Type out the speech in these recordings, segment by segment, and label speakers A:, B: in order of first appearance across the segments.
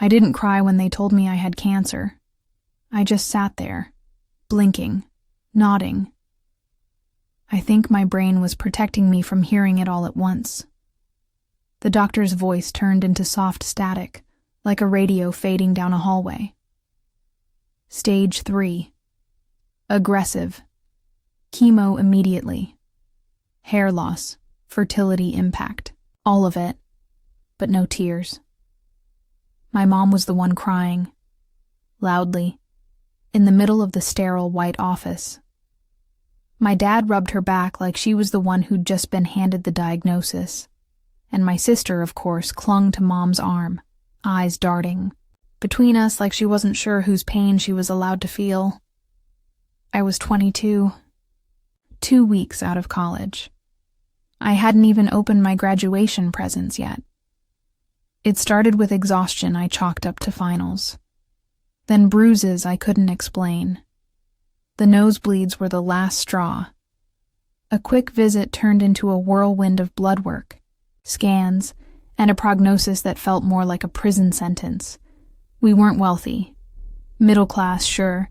A: I didn't cry when they told me I had cancer. I just sat there, blinking, nodding. I think my brain was protecting me from hearing it all at once. The doctor's voice turned into soft static, like a radio fading down a hallway. Stage 3. Aggressive. Chemo immediately. Hair loss. Fertility impact. All of it, but no tears. My mom was the one crying, loudly, in the middle of the sterile white office. My dad rubbed her back like she was the one who'd just been handed the diagnosis, and my sister, of course, clung to Mom's arm, eyes darting, between us like she wasn't sure whose pain she was allowed to feel. I was 22, 2 weeks out of college. I hadn't even opened my graduation presents yet. It started with exhaustion I chalked up to finals. Then bruises I couldn't explain. The nosebleeds were the last straw. A quick visit turned into a whirlwind of blood work, scans, and a prognosis that felt more like a prison sentence. We weren't wealthy. Middle class, sure.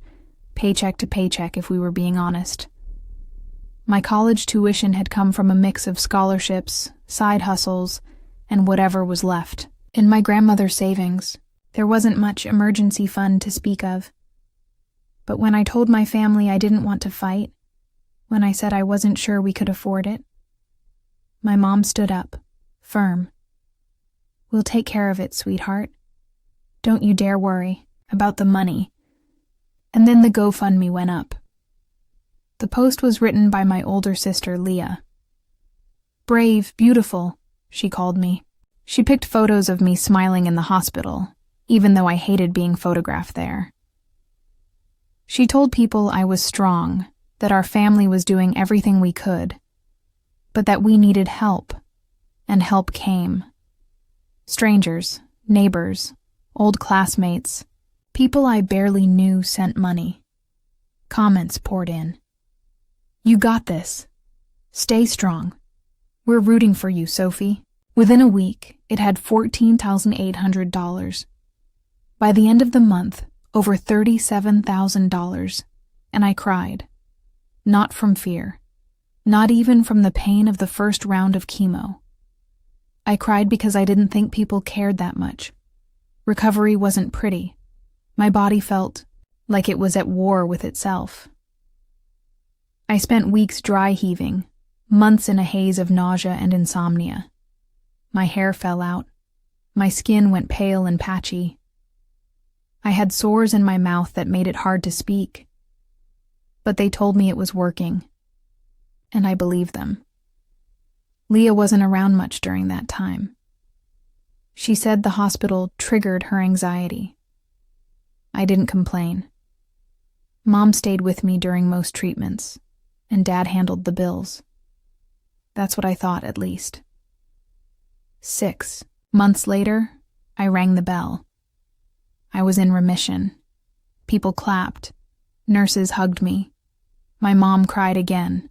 A: Paycheck to paycheck, if we were being honest. My college tuition had come from a mix of scholarships, side hustles, and whatever was left. In my grandmother's savings, there wasn't much emergency fund to speak of. But when I told my family I didn't want to fight, when I said I wasn't sure we could afford it, my mom stood up, firm. "We'll take care of it, sweetheart. Don't you dare worry about the money." And then the GoFundMe went up. The post was written by my older sister, Leah. "Brave, beautiful," she called me. She picked photos of me smiling in the hospital, even though I hated being photographed there. She told people I was strong, that our family was doing everything we could, but that we needed help, and help came. Strangers, neighbors, old classmates, people I barely knew sent money. Comments poured in. "You got this. Stay strong. We're rooting for you, Sophie." Within a week, it had $14,800. By the end of the month, over $37,000, and I cried. Not from fear. Not even from the pain of the first round of chemo. I cried because I didn't think people cared that much. Recovery wasn't pretty. My body felt like it was at war with itself. I spent weeks dry heaving, months in a haze of nausea and insomnia. My hair fell out. My skin went pale and patchy. I had sores in my mouth that made it hard to speak. But they told me it was working, and I believed them. Leah wasn't around much during that time. She said the hospital triggered her anxiety. I didn't complain. Mom stayed with me during most treatments, and Dad handled the bills. That's what I thought, at least. 6 months later, I rang the bell. I was in remission. People clapped. Nurses hugged me. My mom cried again,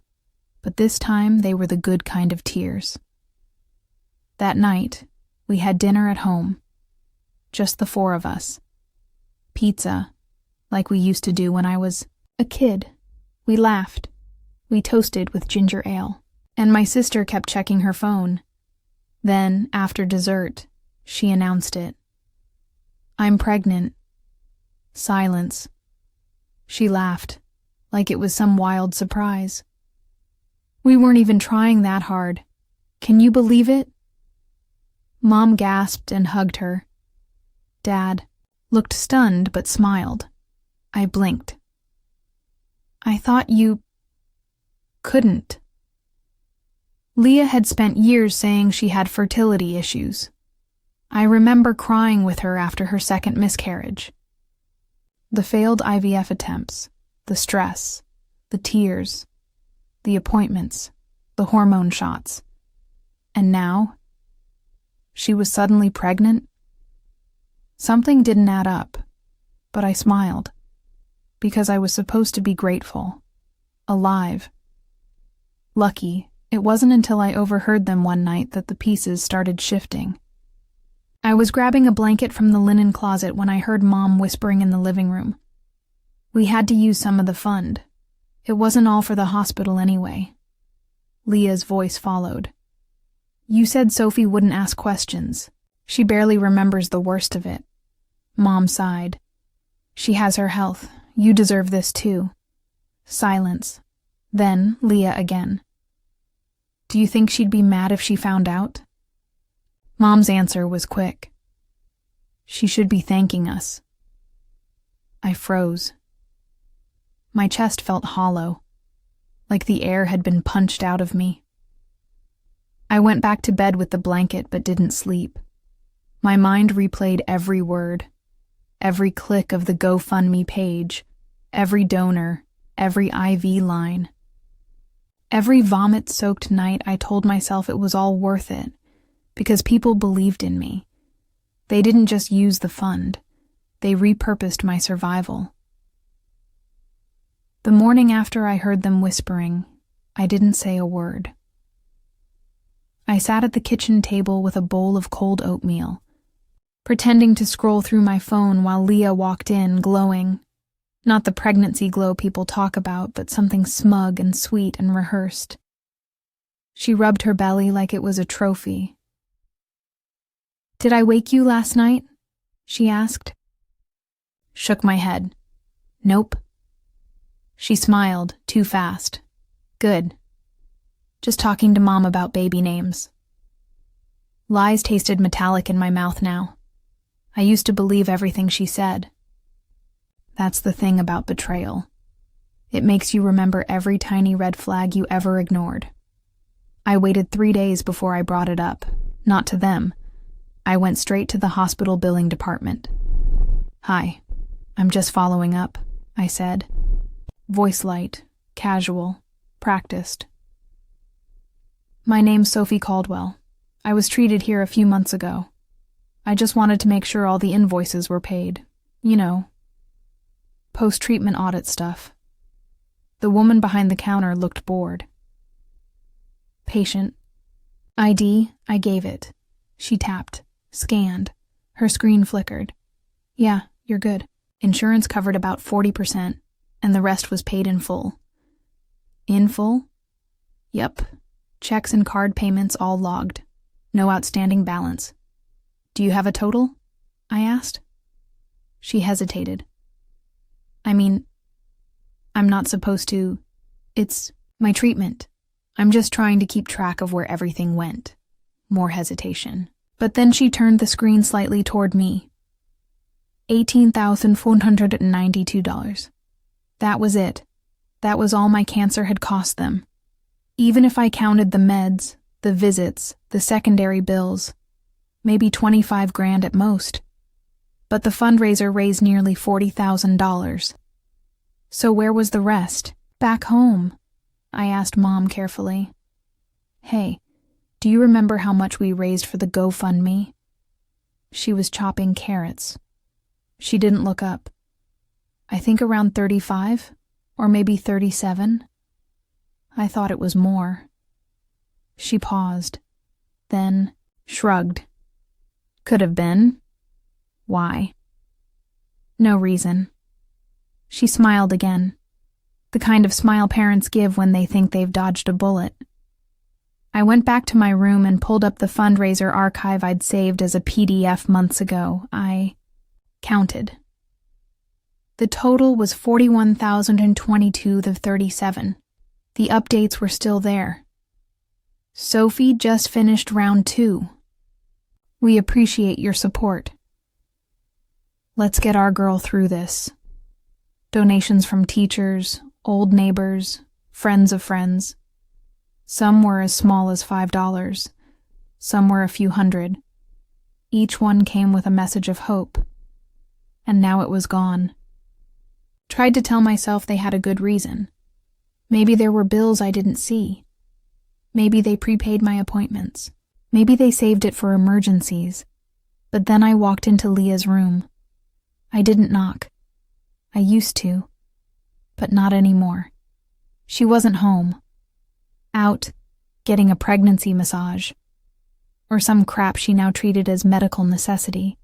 A: but this time they were the good kind of tears. That night, we had dinner at home. Just the 4 of us. Pizza, like we used to do when I was a kid. We laughed. We toasted with ginger ale. And my sister kept checking her phone. Then, after dessert, she announced it. "I'm pregnant." Silence. She laughed, like it was some wild surprise. "We weren't even trying that hard. Can you believe it?" Mom gasped and hugged her. Dad looked stunned but smiled. I blinked. "I thought you couldn't." Leah had spent years saying she had fertility issues. I remember crying with her after her second miscarriage. The failed IVF attempts, the stress, the tears, the appointments, the hormone shots. And now, she was suddenly pregnant? Something didn't add up, but I smiled, because I was supposed to be grateful, alive. Lucky, it wasn't until I overheard them one night that the pieces started shifting. I was grabbing a blanket from the linen closet when I heard Mom whispering in the living room. We had to use some of the fund. It wasn't all for the hospital anyway. Leah's voice followed. You said Sophie wouldn't ask questions. She barely remembers the worst of it. Mom sighed. She has her health. You deserve this too. Silence. Then Leah again. Do you think she'd be mad if she found out? Mom's answer was quick. She should be thanking us. I froze. My chest felt hollow, like the air had been punched out of me. I went back to bed with the blanket but didn't sleep. My mind replayed every word, every click of the GoFundMe page, every donor, every IV line. Every vomit-soaked night I told myself it was all worth it, because people believed in me. They didn't just use the fund, they repurposed my survival. The morning after I heard them whispering, I didn't say a word. I sat at the kitchen table with a bowl of cold oatmeal, pretending to scroll through my phone while Leah walked in, glowing. Not the pregnancy glow people talk about, but something smug and sweet and rehearsed. She rubbed her belly like it was a trophy. Did I wake you last night? She asked. Shook my head. Nope. She smiled, too fast. Good. Just talking to Mom about baby names. Lies tasted metallic in my mouth now. I used to believe everything she said. That's the thing about betrayal. It makes you remember every tiny red flag you ever ignored. I waited 3 days before I brought it up, not to them. I went straight to the hospital billing department. Hi, I'm just following up, I said. Voice light, casual, practiced. My name's Sophie Caldwell. I was treated here a few months ago. I just wanted to make sure all the invoices were paid. You know, post-treatment audit stuff. The woman behind the counter looked bored. Patient. ID, I gave it. She tapped, scanned. Her screen flickered. Yeah, you're good. Insurance covered about 40%, and the rest was paid in full. In full? Yep. Checks and card payments all logged. No outstanding balance. Do you have a total? I asked. She hesitated. I mean, I'm not supposed to. It's my treatment. I'm just trying to keep track of where everything went. More hesitation. But then she turned the screen slightly toward me. $18,492. That was it. That was all my cancer had cost them. Even if I counted the meds, the visits, the secondary bills, maybe $25,000 at most. But the fundraiser raised nearly $40,000. So where was the rest? Back home, I asked Mom carefully. Hey, do you remember how much we raised for the GoFundMe? She was chopping carrots. She didn't look up. I think around 35, or maybe 37. I thought it was more. She paused, then shrugged. Could have been. Why? No reason. She smiled again, the kind of smile parents give when they think they've dodged a bullet. I went back to my room and pulled up the fundraiser archive I'd saved as a PDF months ago. I counted. The total was $41,022.37. The updates were still there. Sophie just finished round 2. We appreciate your support. Let's get our girl through this. Donations from teachers, old neighbors, friends of friends. Some were as small as $5. Some were a few hundred. Each one came with a message of hope. And now it was gone. Tried to tell myself they had a good reason. Maybe there were bills I didn't see. Maybe they prepaid my appointments. Maybe they saved it for emergencies. But then I walked into Leah's room. I didn't knock. I used to, but not anymore. She wasn't home. Out, getting a pregnancy massage. or some crap she now treated as medical necessity.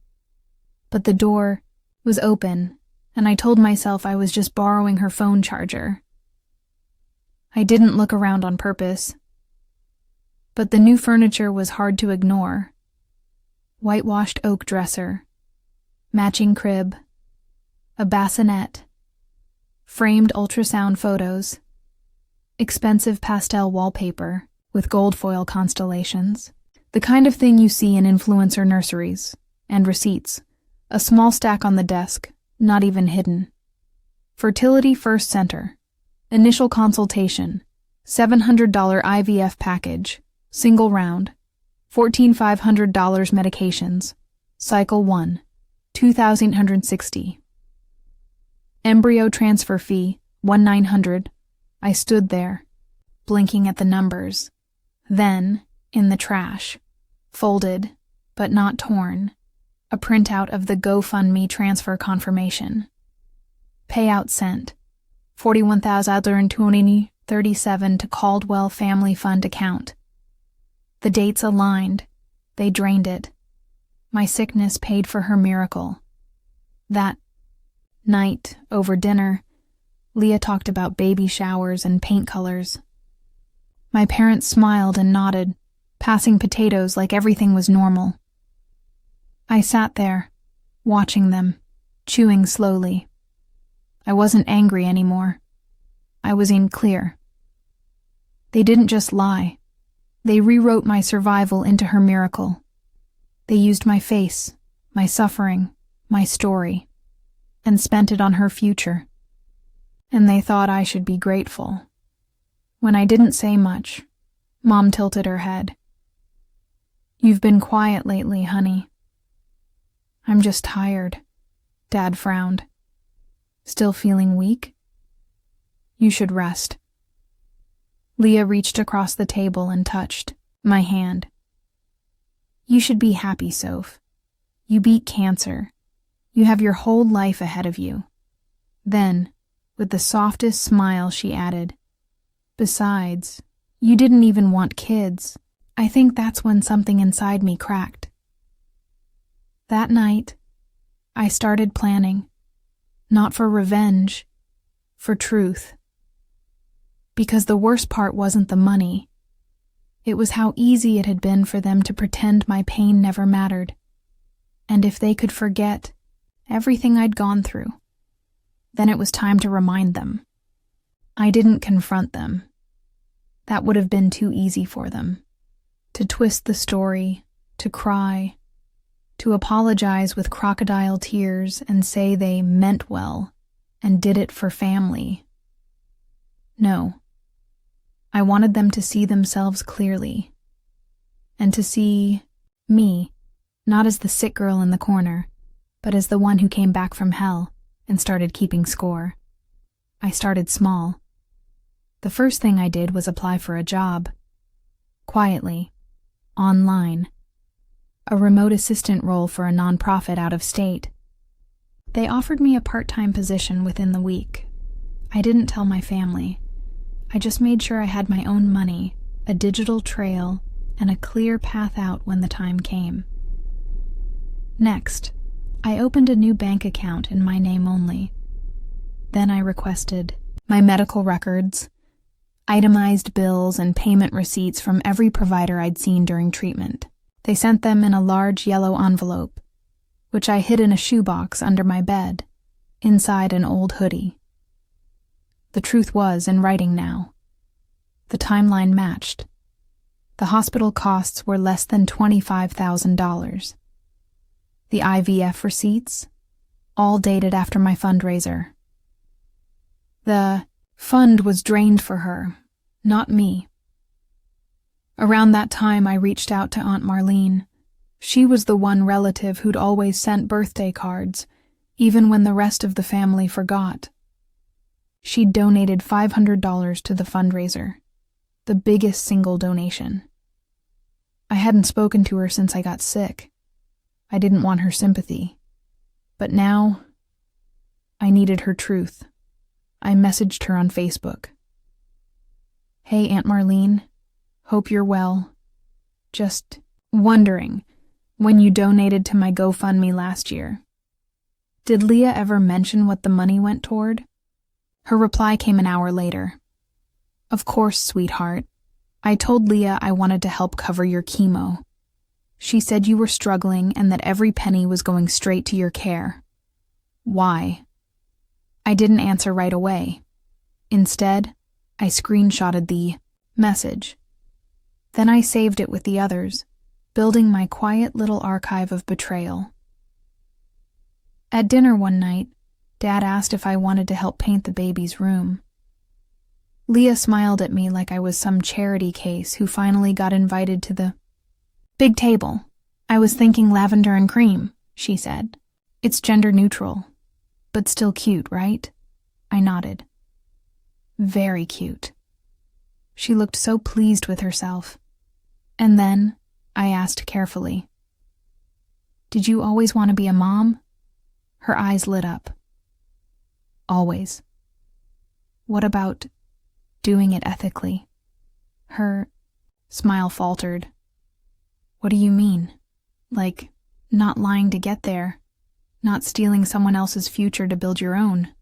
A: But the door was open, and I told myself I was just borrowing her phone charger. I didn't look around on purpose, but the new furniture was hard to ignore. Whitewashed oak dresser, matching crib, a bassinet, framed ultrasound photos, expensive pastel wallpaper with gold foil constellations, the kind of thing you see in influencer nurseries, and receipts, a small stack on the desk, not even hidden. Fertility First Center, initial consultation, $700 IVF package, single round, $14,500 medications, cycle 1, $2,860. Embryo transfer fee, $1,900. I stood there, blinking at the numbers. Then, in the trash, folded, but not torn, a printout of the GoFundMe transfer confirmation. Payout sent, $41,237 to Caldwell Family Fund account. The dates aligned. They drained it. My sickness paid for her miracle. That night, over dinner, Leah talked about baby showers and paint colors. My parents smiled and nodded, passing potatoes like everything was normal. I sat there, watching them, chewing slowly. I wasn't angry anymore. I was in clear. They didn't just lie. They rewrote my survival into her miracle. They used my face, my suffering, my story, and spent it on her future. And they thought I should be grateful. When I didn't say much, Mom tilted her head. "You've been quiet lately, honey." "I'm just tired," Dad frowned. "Still feeling weak?" "You should rest." Leah reached across the table and touched my hand. "You should be happy, Soph. You beat cancer. You have your whole life ahead of you." Then, with the softest smile, she added, "Besides, you didn't even want kids." I think that's when something inside me cracked. That night, I started planning, not for revenge, for truth. Because the worst part wasn't the money. It was how easy it had been for them to pretend my pain never mattered. And if they could forget everything I'd gone through, then it was time to remind them. I didn't confront them. That would have been too easy for them. To twist the story, to cry, to apologize with crocodile tears and say they meant well and did it for family. No. I wanted them to see themselves clearly, and to see me, not as the sick girl in the corner, but as the one who came back from hell and started keeping score. I started small. The first thing I did was apply for a job. Quietly. Online. A remote assistant role for a nonprofit out of state. They offered me a part-time position within the week. I didn't tell my family. I just made sure I had my own money, a digital trail, and a clear path out when the time came. Next, I opened a new bank account in my name only. Then I requested my medical records, itemized bills and payment receipts from every provider I'd seen during treatment. They sent them in a large yellow envelope, which I hid in a shoebox under my bed, inside an old hoodie. The truth was in writing now. The timeline matched. The hospital costs were less than $25,000. The IVF receipts, all dated after my fundraiser. The fund was drained for her, not me. Around that time, I reached out to Aunt Marlene. She was the one relative who'd always sent birthday cards, even when the rest of the family forgot. She'd donated $500 to the fundraiser, the biggest single donation. I hadn't spoken to her since I got sick. I didn't want her sympathy. But now, I needed her truth. I messaged her on Facebook. "Hey, Aunt Marlene. Hope you're well. Just Wondering, when you donated to my GoFundMe last year, did Leah ever mention what the money went toward? Her reply came an hour later. Of course, sweetheart. I told Leah I wanted to help cover your chemo. She said you were struggling and that every penny was going straight to your care. Why? I didn't answer right away. Instead, I screenshotted the message. Then I saved it with the others, building my quiet little archive of betrayal. At dinner one night, Dad asked if I wanted to help paint the baby's room. Leah smiled at me like I was some charity case who finally got invited to the big table. I was thinking lavender and cream, she said. It's gender neutral, but still cute, right? I nodded. Very cute. She looked so pleased with herself. And then I asked carefully, did you always want to be a mom? Her eyes lit up. Always. What about doing it ethically? Her smile faltered. What do you mean? Like, not lying to get there, not stealing someone else's future to build your own?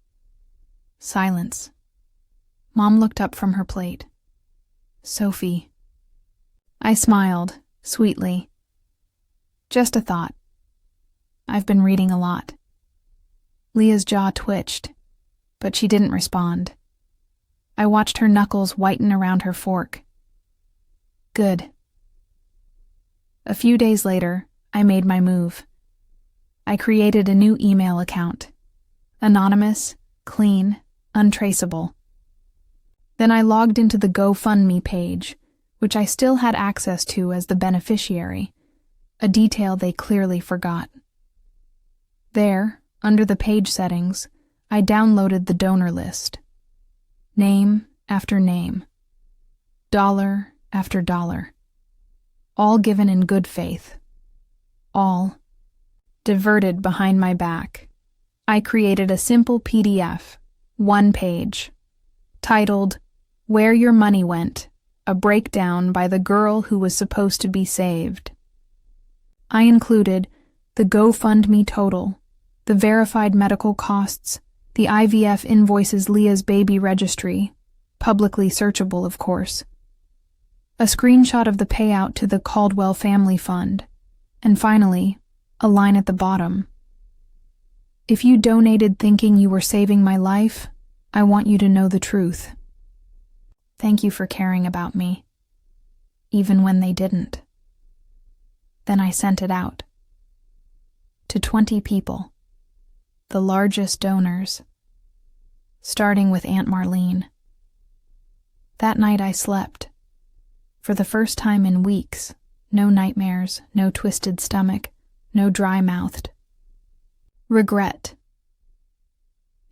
A: Silence. Mom looked up from her plate. Sophie. I smiled, sweetly. Just a thought. I've been reading a lot. Leah's jaw twitched, but she didn't respond. I watched her knuckles whiten around her fork. Good. A few days later, I made my move. I created a new email account. Anonymous, clean, untraceable. Then I logged into the GoFundMe page, which I still had access to as the beneficiary, a detail they clearly forgot. There, under the page settings, I downloaded the donor list. Name after name. Dollar after dollar. All given in good faith. All diverted behind my back. I created a simple PDF, one page, titled, Where Your Money Went, a breakdown by the girl who was supposed to be saved. I included the GoFundMe total, the verified medical costs, the IVF invoices Leah's baby registry, publicly searchable, of course, a screenshot of the payout to the Caldwell Family Fund, and finally, a line at the bottom. If you donated thinking you were saving my life, I want you to know the truth. Thank you for caring about me, even when they didn't. Then I sent it out. To 20 people. The largest donors, starting with Aunt Marlene. That night I slept. For the first time in weeks, no nightmares, no twisted stomach, no dry-mouthed. Regret.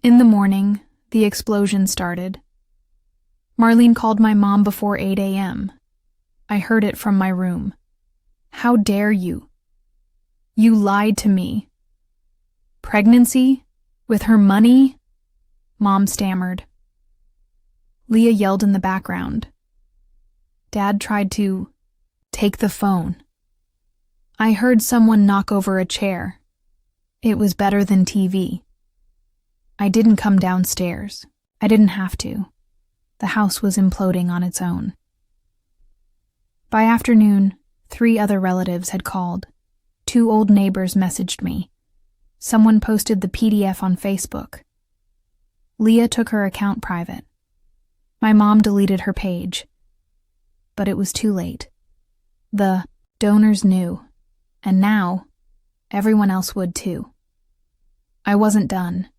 A: In the morning, the explosion started. Marlene called my mom before 8 a.m. I heard it from my room. How dare you? You lied to me. Pregnancy? With her money? Mom stammered. Leah yelled in the background. Dad tried to take the phone. I heard someone knock over a chair. It was better than TV. I didn't come downstairs. I didn't have to. The house was imploding on its own. By afternoon, 3 other relatives had called. 2 old neighbors messaged me. Someone posted the PDF on Facebook. Leah took her account private. My mom deleted her page. But it was too late. The donors knew, and now everyone else would too. I wasn't done,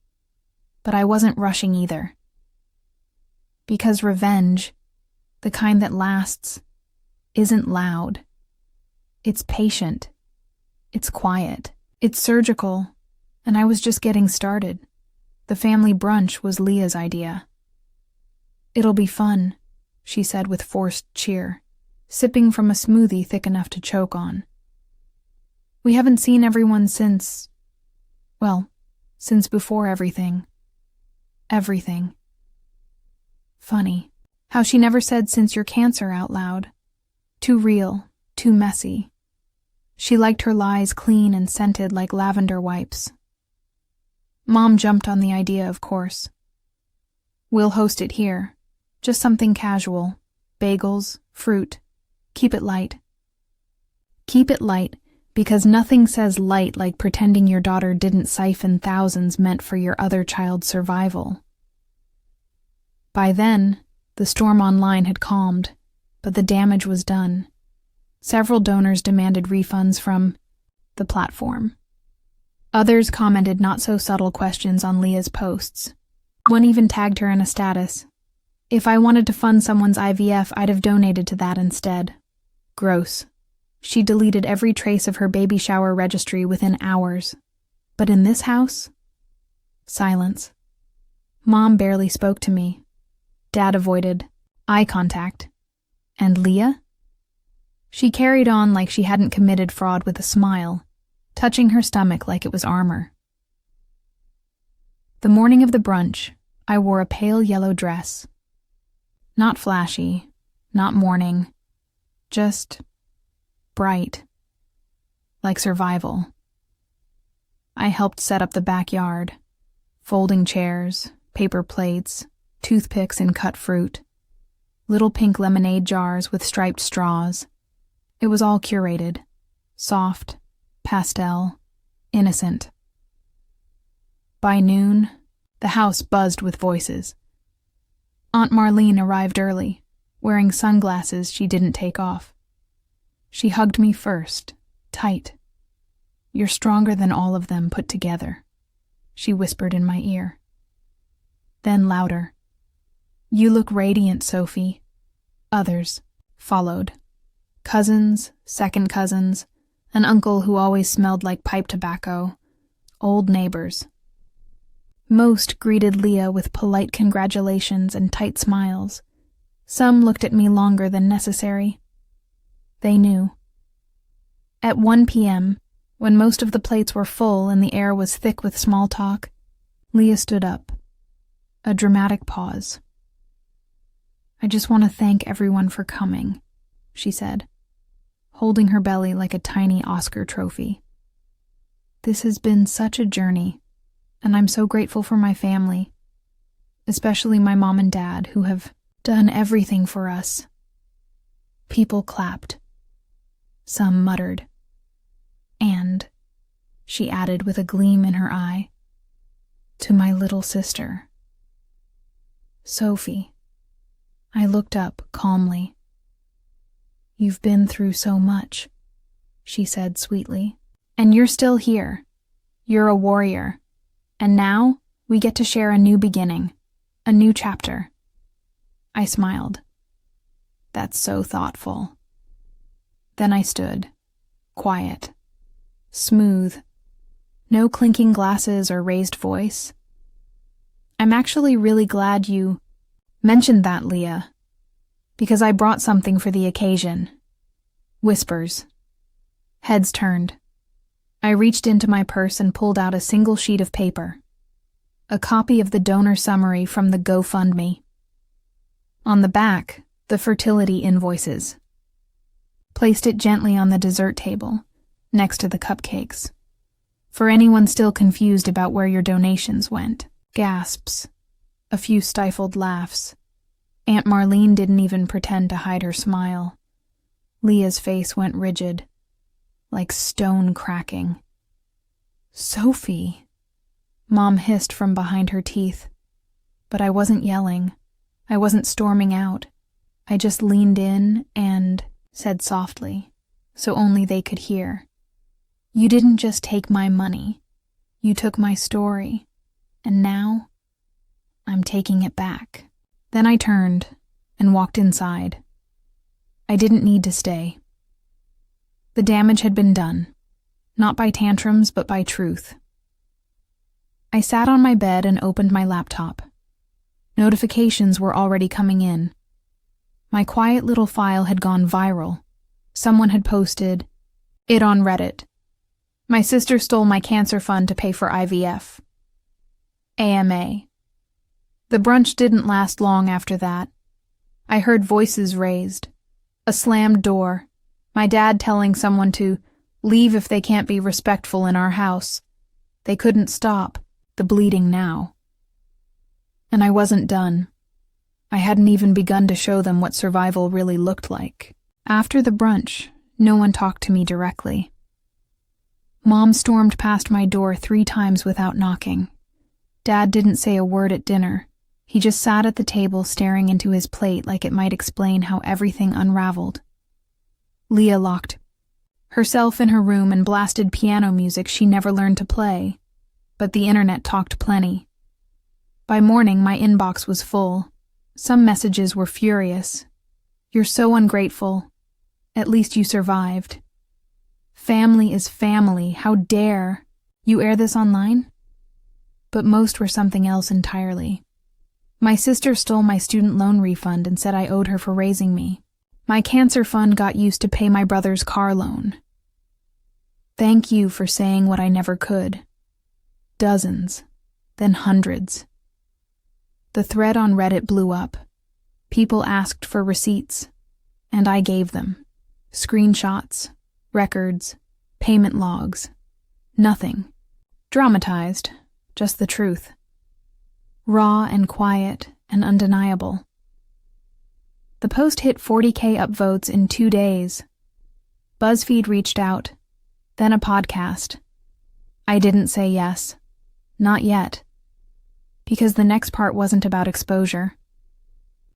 A: but I wasn't rushing either. Because revenge, the kind that lasts, isn't loud. It's patient. It's quiet. It's surgical. And I was just getting started. The family brunch was Leah's idea. It'll be fun, she said with forced cheer, sipping from a smoothie thick enough to choke on. We haven't seen everyone since before everything. Everything. Funny, how she never said since your cancer out loud. Too real, too messy. She liked her lies clean and scented like lavender wipes. Mom jumped on the idea, of course. We'll host it here. Just something casual. Bagels, fruit. Keep it light. Keep it light, because nothing says light like pretending your daughter didn't siphon thousands meant for your other child's survival. By then, the storm online had calmed, but the damage was done. Several donors demanded refunds from the platform. Others commented not-so-subtle questions on Leah's posts. One even tagged her in a status. If I wanted to fund someone's IVF, I'd have donated to that instead. Gross. She deleted every trace of her baby shower registry within hours. But in this house? Silence. Mom barely spoke to me. Dad avoided eye contact. And Leah? She carried on like she hadn't committed fraud with a smile, touching her stomach like it was armor. The morning of the brunch, I wore a pale yellow dress. Not flashy, not mourning, just bright, like survival. I helped set up the backyard, folding chairs, paper plates, toothpicks and cut fruit, little pink lemonade jars with striped straws. It was all curated, soft, pastel, innocent. By noon, the house buzzed with voices. Aunt Marlene arrived early, wearing sunglasses she didn't take off. She hugged me first, tight. "You're stronger than all of them put together," she whispered in my ear. Then louder, "You look radiant, Sophie." Others followed. Cousins, second cousins, an uncle who always smelled like pipe tobacco, old neighbors. Most greeted Leah with polite congratulations and tight smiles. Some looked at me longer than necessary. They knew. At 1 p.m., when most of the plates were full and the air was thick with small talk, Leah stood up. A dramatic pause. "I just want to thank everyone for coming," she said, holding her belly like a tiny Oscar trophy. "This has been such a journey, and I'm so grateful for my family, especially my mom and dad, who have done everything for us." People clapped. Some muttered. "And," she added with a gleam in her eye, "to my little sister, Sophie." I looked up calmly. "You've been through so much," she said sweetly. "And you're still here. You're a warrior. And now we get to share a new beginning, a new chapter." I smiled. "That's so thoughtful." Then I stood, quiet, smooth, no clinking glasses or raised voice. "I'm actually really glad you mentioned that, Leah, because I brought something for the occasion." Whispers. Heads turned. I reached into my purse and pulled out a single sheet of paper, a copy of the donor summary from the GoFundMe. On the back, the fertility invoices. Placed it gently on the dessert table, next to the cupcakes. For anyone still confused about where your donations went. Gasps. A few stifled laughs. Aunt Marlene didn't even pretend to hide her smile. Leah's face went rigid, like stone cracking. "Sophie," Mom hissed from behind her teeth. But I wasn't yelling. I wasn't storming out. I just leaned in and said softly, so only they could hear. "You didn't just take my money. You took my story. And now, I'm taking it back." Then I turned and walked inside. I didn't need to stay. The damage had been done, not by tantrums, but by truth. I sat on my bed and opened my laptop. Notifications were already coming in. My quiet little file had gone viral. Someone had posted it on Reddit. "My sister stole my cancer fund to pay for IVF. AMA. The brunch didn't last long after that. I heard voices raised. A slammed door. My dad telling someone to Leave if they can't be respectful in our house. They couldn't stop the bleeding now. And I wasn't done. I hadn't even begun to show them what survival really looked like. After the brunch, no one talked to me directly. Mom stormed past my door 3 times without knocking. Dad didn't say a word at dinner. He just sat at the table staring into his plate like it might explain how everything unraveled. Leah locked herself in her room and blasted piano music she never learned to play, but the internet talked plenty. By morning, my inbox was full. Some messages were furious. "You're so ungrateful. At least you survived. Family is family. How dare you air this online?" But most were something else entirely. My sister stole my student loan refund and said I owed her for raising me. My cancer fund got used to pay my brother's car loan. Thank you for saying what I never could. Dozens, then hundreds. The thread on Reddit blew up. People asked for receipts, and I gave them. Screenshots, records, payment logs. Nothing dramatized, just the truth. Raw and quiet and undeniable. The post hit 40K upvotes in 2 days. BuzzFeed reached out, then a podcast. I didn't say yes. Not yet. Because the next part wasn't about exposure.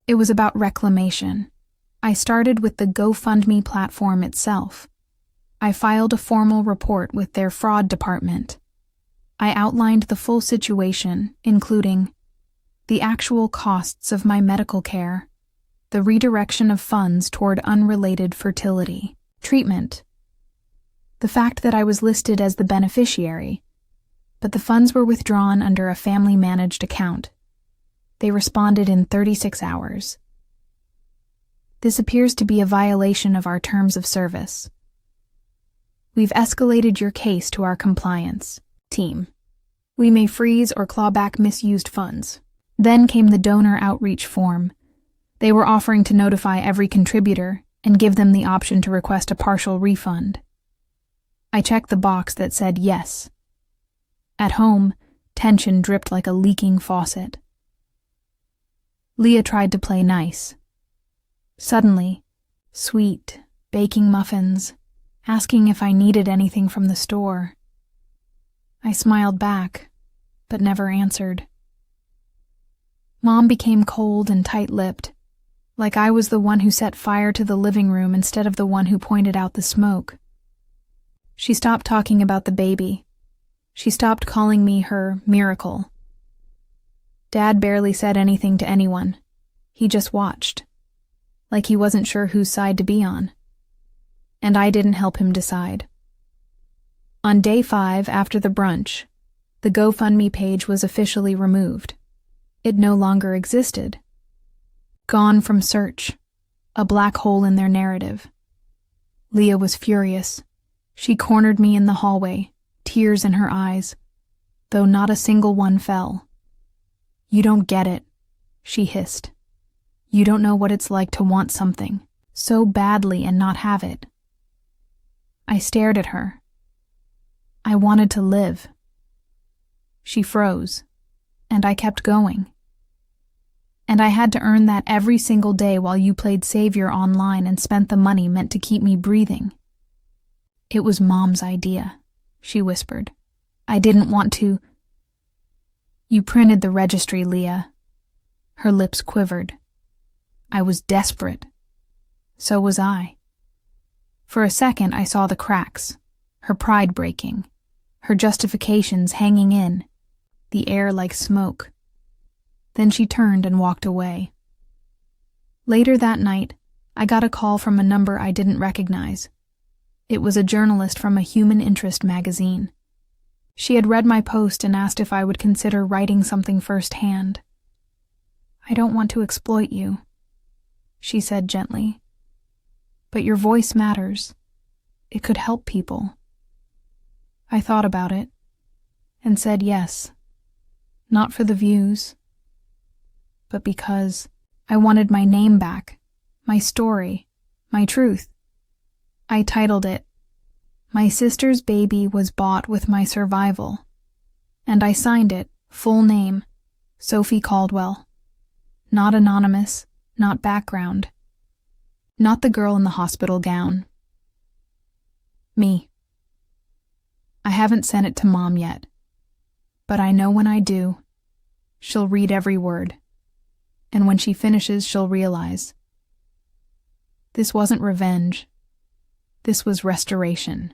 A: It was about reclamation. I started with the GoFundMe platform itself. I filed a formal report with their fraud department. I outlined the full situation, including the actual costs of my medical care, the redirection of funds toward unrelated fertility treatment, the fact that I was listed as the beneficiary, but the funds were withdrawn under a family-managed account. They responded in 36 hours. This appears to be a violation of our terms of service. We've escalated your case to our compliance team. We may freeze or claw back misused funds. Then came the donor outreach form. They were offering to notify every contributor and give them the option to request a partial refund. I checked the box that said yes. At home, tension dripped like a leaking faucet. Leah tried to play nice. Suddenly, sweet, baking muffins, asking if I needed anything from the store. I smiled back, but never answered. Mom became cold and tight-lipped, like I was the one who set fire to the living room instead of the one who pointed out the smoke. She stopped talking about the baby. She stopped calling me her miracle. Dad barely said anything to anyone. He just watched, like he wasn't sure whose side to be on. And I didn't help him decide. On day 5 after the brunch, the GoFundMe page was officially removed. It no longer existed. Gone from search, a black hole in their narrative. Leah was furious. She cornered me in the hallway, tears in her eyes, though not a single one fell. "You don't get it," she hissed. "You don't know what it's like to want something so badly and not have it." I stared at her. I wanted to live. She froze, and I kept going. And I had to earn that every single day while you played savior online and spent the money meant to keep me breathing. "It was Mom's idea," she whispered. "I didn't want to." "You printed the registry, Leah." Her lips quivered. I was desperate. So was I. For a second, I saw the cracks, her pride breaking, her justifications hanging in, the air like smoke. Then she turned and walked away. Later that night, I got a call from a number I didn't recognize. It was a journalist from a human interest magazine. She had read my post and asked if I would consider writing something firsthand. "I don't want to exploit you," she said gently. "But your voice matters. It could help people." I thought about it and said yes. Not for the views, but because I wanted my name back, my story, my truth. I titled it, My sister's baby was bought with my survival, and I signed it, full name, Sophie Caldwell. Not anonymous, not background. Not the girl in the hospital gown. Me. I haven't sent it to Mom yet, but I know when I do, she'll read every word, and when she finishes, she'll realize. This wasn't revenge. This was restoration.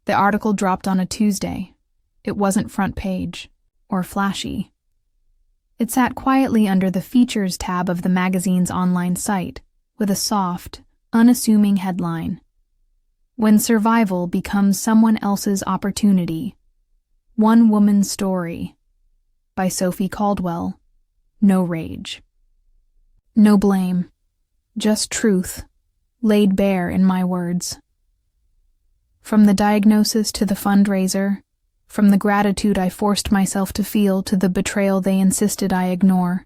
A: The article dropped on a Tuesday. It wasn't front page, or flashy. It sat quietly under the Features tab of the magazine's online site, with a soft, unassuming headline. When survival becomes someone else's opportunity. One woman's story. By Sophie Caldwell. No rage. No blame. Just truth, laid bare in my words. From the diagnosis to the fundraiser, from the gratitude I forced myself to feel to the betrayal they insisted I ignore.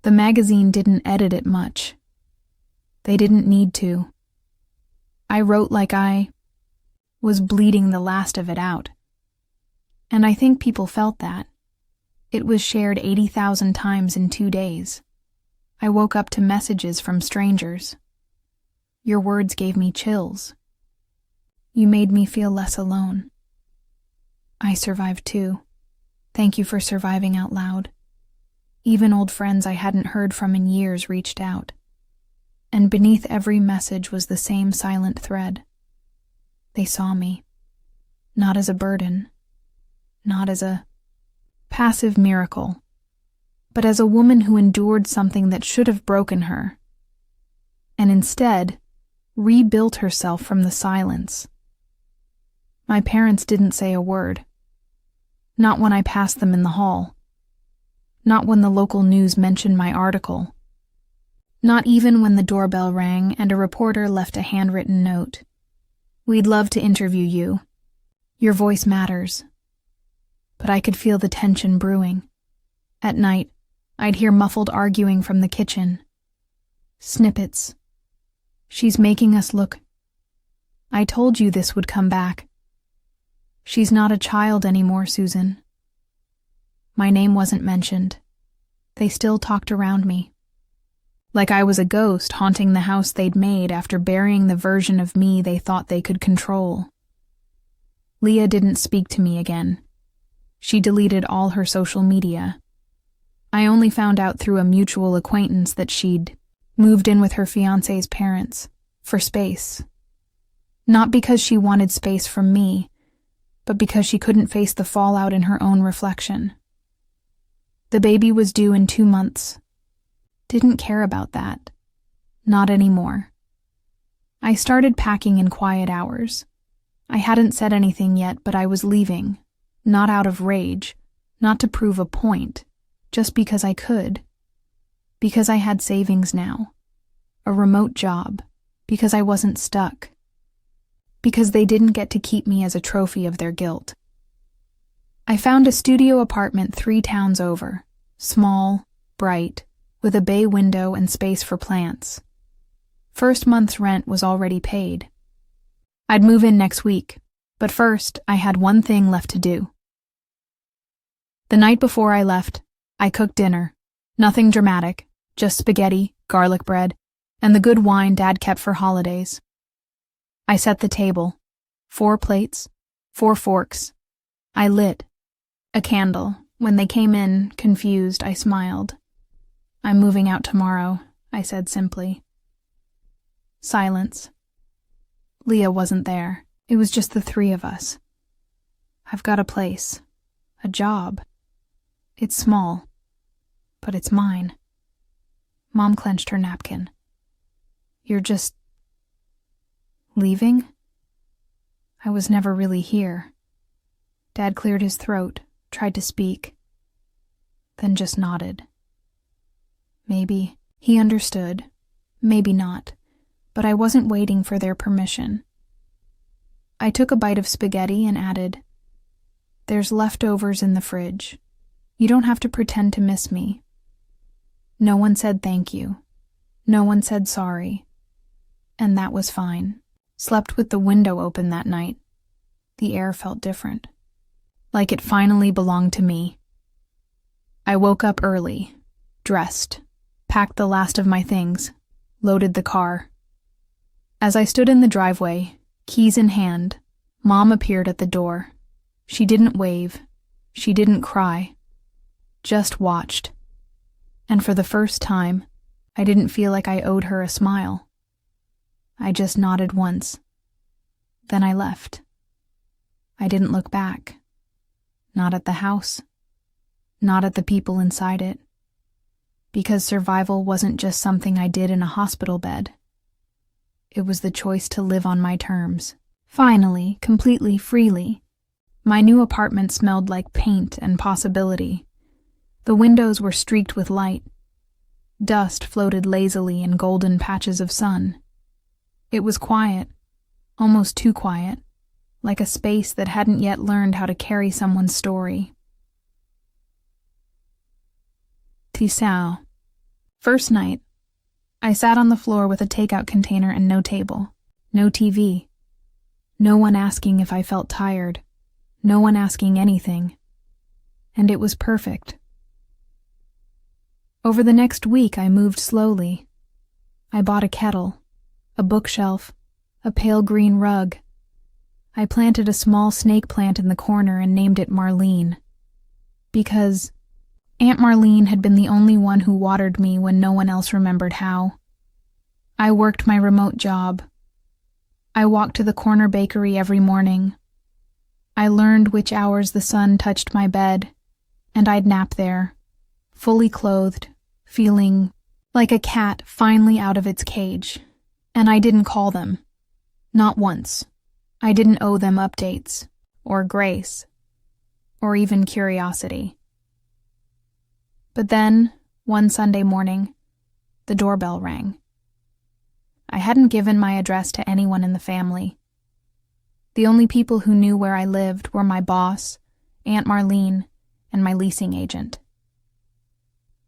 A: The magazine didn't edit it much. They didn't need to. I wrote like I was bleeding the last of it out. And I think people felt that. It was shared 80,000 times in 2 days. I woke up to messages from strangers. Your words gave me chills. You made me feel less alone. I survived too. Thank you for surviving out loud. Even old friends I hadn't heard from in years reached out. And beneath every message was the same silent thread. They saw me. Not as a burden. Not as a passive miracle. But as a woman who endured something that should have broken her. And instead, rebuilt herself from the silence. My parents didn't say a word. Not when I passed them in the hall. Not when the local news mentioned my article. Not even when the doorbell rang and a reporter left a handwritten note. We'd love to interview you. Your voice matters. But I could feel the tension brewing. At night, I'd hear muffled arguing from the kitchen. Snippets. She's making us look. I told you this would come back. She's not a child anymore, Susan. My name wasn't mentioned. They still talked around me. Like I was a ghost haunting the house they'd made after burying the version of me they thought they could control. Leah didn't speak to me again. She deleted all her social media. I only found out through a mutual acquaintance that she'd moved in with her fiancé's parents, for space. Not because she wanted space from me, but because she couldn't face the fallout in her own reflection. The baby was due in 2 months. Didn't care about that. Not anymore. I started packing in quiet hours. I hadn't said anything yet, but I was leaving, not out of rage, not to prove a point, just because I could. Because I had savings now. A remote job. Because I wasn't stuck. Because they didn't get to keep me as a trophy of their guilt. I found a studio apartment 3 towns over. Small, bright, with a bay window and space for plants. First month's rent was already paid. I'd move in next week, but first I had one thing left to do. The night before I left, I cooked dinner. Nothing dramatic, just spaghetti, garlic bread, and the good wine Dad kept for holidays. I set the table. 4 plates, 4 forks. I lit a candle. When they came in, confused, I smiled. I'm moving out tomorrow, I said simply. Silence. Leah wasn't there. It was just the 3 of us. I've got a place. A job. It's small, but it's mine. Mom clenched her napkin. You're just leaving? I was never really here. Dad cleared his throat, tried to speak, then just nodded. Maybe he understood, maybe not, but I wasn't waiting for their permission. I took a bite of spaghetti and added, There's leftovers in the fridge. You don't have to pretend to miss me. No one said thank you. No one said sorry. And that was fine. Slept with the window open that night. The air felt different, like it finally belonged to me. I woke up early, dressed, packed the last of my things, loaded the car. As I stood in the driveway, keys in hand, Mom appeared at the door. She didn't wave. She didn't cry. Just watched. And for the first time, I didn't feel like I owed her a smile. I just nodded once. Then I left. I didn't look back. Not at the house. Not at the people inside it. Because survival wasn't just something I did in a hospital bed. It was the choice to live on my terms. Finally, completely freely. My new apartment smelled like paint and possibility. The windows were streaked with light. Dust floated lazily in golden patches of sun. It was quiet, almost too quiet, like a space that hadn't yet learned how to carry someone's story. Tissau. First night, I sat on the floor with a takeout container and no table, no TV. No one asking if I felt tired, no one asking anything. And it was perfect. Over the next week, I moved slowly. I bought a kettle, a bookshelf, a pale green rug. I planted a small snake plant in the corner and named it Marlene. Because Aunt Marlene had been the only one who watered me when no one else remembered how. I worked my remote job. I walked to the corner bakery every morning. I learned which hours the sun touched my bed, and I'd nap there, fully clothed, feeling like a cat finally out of its cage. And I didn't call them. Not once. I didn't owe them updates, or grace, or even curiosity. But then, one Sunday morning, the doorbell rang. I hadn't given my address to anyone in the family. The only people who knew where I lived were my boss, Aunt Marlene, and my leasing agent.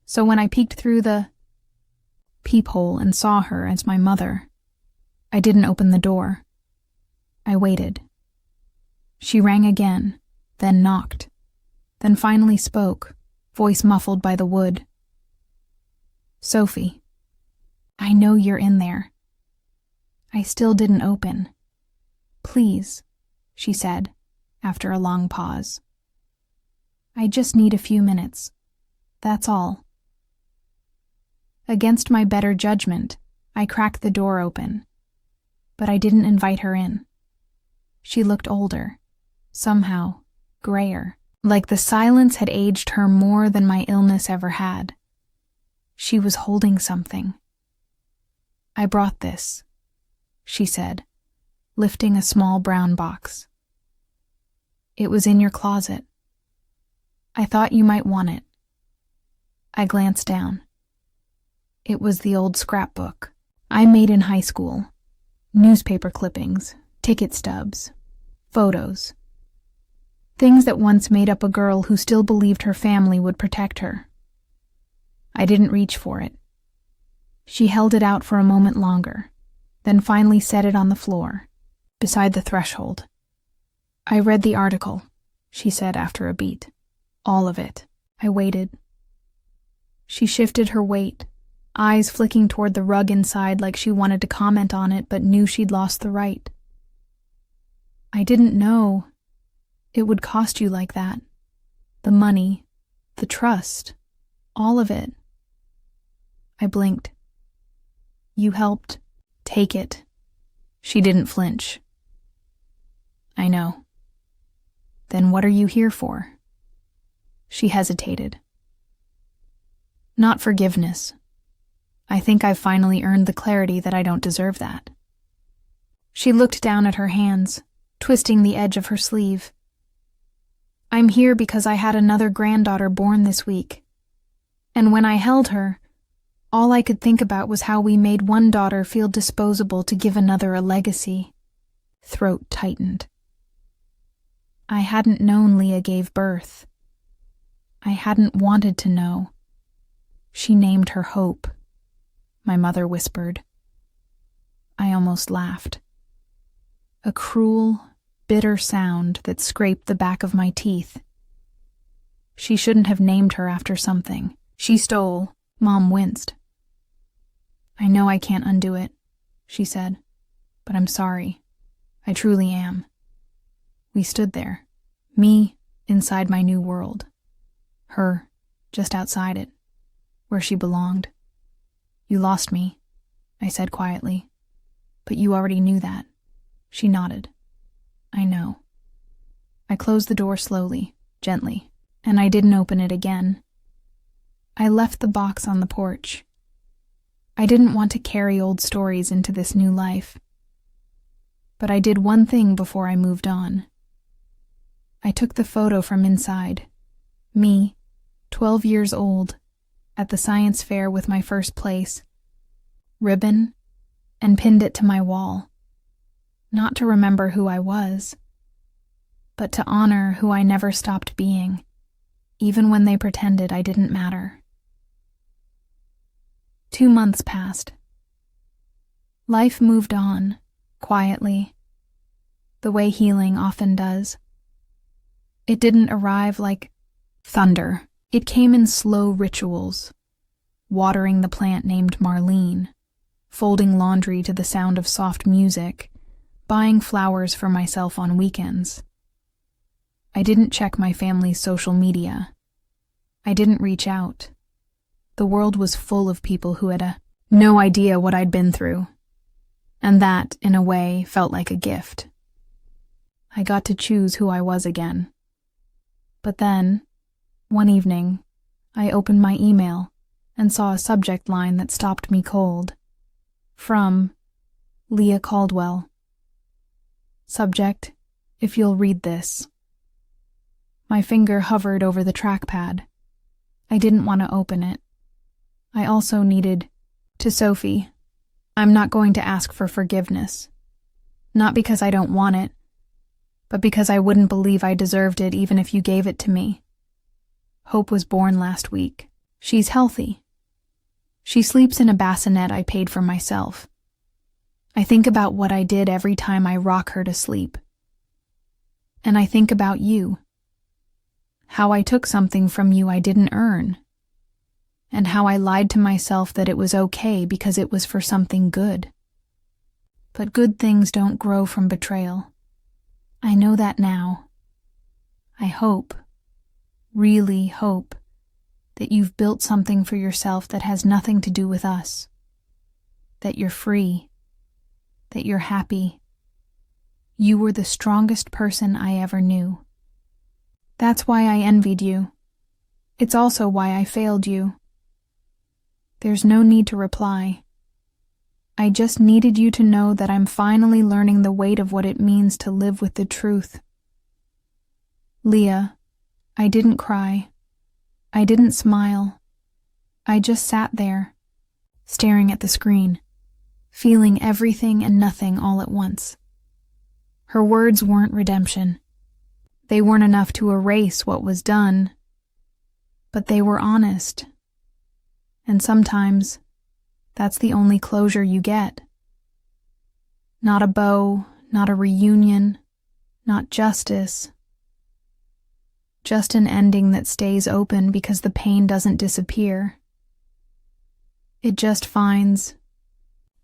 A: So when I peeked through the peephole and saw her as my mother, I didn't open the door. I waited. She rang again, then knocked, then finally spoke, voice muffled by the wood. "Sophie, I know you're in there." I still didn't open. "Please," she said, after a long pause. "I just need a few minutes. That's all." Against my better judgment, I cracked the door open, but I didn't invite her in. She looked older, somehow grayer, like the silence had aged her more than my illness ever had. She was holding something. "I brought this," she said, lifting a small brown box. "It was in your closet. I thought you might want it." I glanced down. It was the old scrapbook I made in high school. Newspaper clippings, ticket stubs, photos. Things that once made up a girl who still believed her family would protect her. I didn't reach for it. She held it out for a moment longer, then finally set it on the floor, beside the threshold. "I read the article," she said after a beat. "All of it." I waited. She shifted her weight, eyes flicking toward the rug inside like she wanted to comment on it but knew she'd lost the right. "I didn't know it would cost you like that. The money, the trust, all of it." I blinked. "You helped. Take it." She didn't flinch. "I know." "Then what are you here for?" She hesitated. "Not forgiveness. I think I've finally earned the clarity that I don't deserve that." She looked down at her hands, twisting the edge of her sleeve. "I'm here because I had another granddaughter born this week. And when I held her, all I could think about was how we made one daughter feel disposable to give another a legacy." Throat tightened. I hadn't known Leah gave birth. I hadn't wanted to know. "She named her Hope," my mother whispered. I almost laughed. a cruel, bitter sound that scraped the back of my teeth. She shouldn't have named her after something she stole. Mom winced. I know I can't undo it, she said, but I'm sorry. I truly am. We stood there, me inside my new world, her just outside it, where she belonged. You lost me, I said quietly, but you already knew that. She nodded. I know. I closed the door slowly, gently, and I didn't open it again. I left the box on the porch. I didn't want to carry old stories into this new life. But I did one thing before I moved on. I took the photo from inside, me, 12 years old, at the science fair with my first place, ribbon, and pinned it to my wall. Not to remember who I was, but to honor who I never stopped being, even when they pretended I didn't matter. 2 months passed. Life moved on, quietly, the way healing often does. It didn't arrive like thunder. It came in slow rituals, watering the plant named Marlene, folding laundry to the sound of soft music, buying flowers for myself on weekends. I didn't check my family's social media. I didn't reach out. The world was full of people who had no idea what I'd been through, and that, in a way, felt like a gift. I got to choose who I was again. But then, one evening, I opened my email and saw a subject line that stopped me cold. From Leah Caldwell. Subject, if you'll read this. My finger hovered over the trackpad. I didn't want to open it. I also needed, to Sophie, I'm not going to ask for forgiveness. Not because I don't want it, but because I wouldn't believe I deserved it even if you gave it to me. Hope was born last week. She's healthy. She sleeps in a bassinet I paid for myself. I think about what I did every time I rock her to sleep. And I think about you. How I took something from you I didn't earn. And how I lied to myself that it was okay because it was for something good. But good things don't grow from betrayal. I know that now. I hope, really hope, that you've built something for yourself that has nothing to do with us. That you're free. That you're happy. You were the strongest person I ever knew. That's why I envied you. It's also why I failed you. There's no need to reply. I just needed you to know that I'm finally learning the weight of what it means to live with the truth. Leah, I didn't cry. I didn't smile. I just sat there, staring at the screen, feeling everything and nothing all at once. Her words weren't redemption. They weren't enough to erase what was done, but they were honest. And sometimes, that's the only closure you get. Not a bow, not a reunion, not justice. Just an ending that stays open because the pain doesn't disappear. It just finds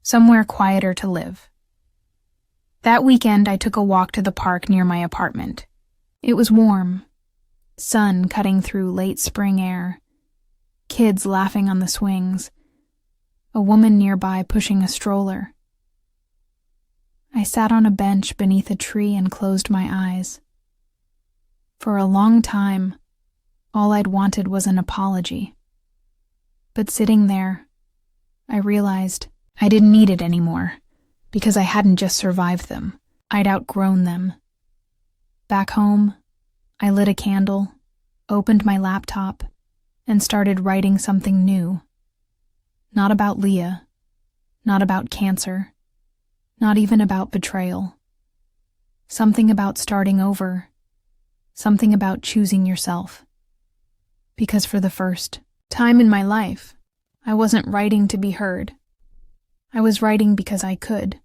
A: somewhere quieter to live. That weekend, I took a walk to the park near my apartment. It was warm, sun cutting through late spring air, kids laughing on the swings, a woman nearby pushing a stroller. I sat on a bench beneath a tree and closed my eyes. For a long time, all I'd wanted was an apology. But sitting there, I realized I didn't need it anymore, because I hadn't just survived them. I'd outgrown them. Back home, I lit a candle, opened my laptop, and started writing something new. Not about Leah, not about cancer, not even about betrayal. Something about starting over, something about choosing yourself. Because for the first time in my life, I wasn't writing to be heard. I was writing because I could.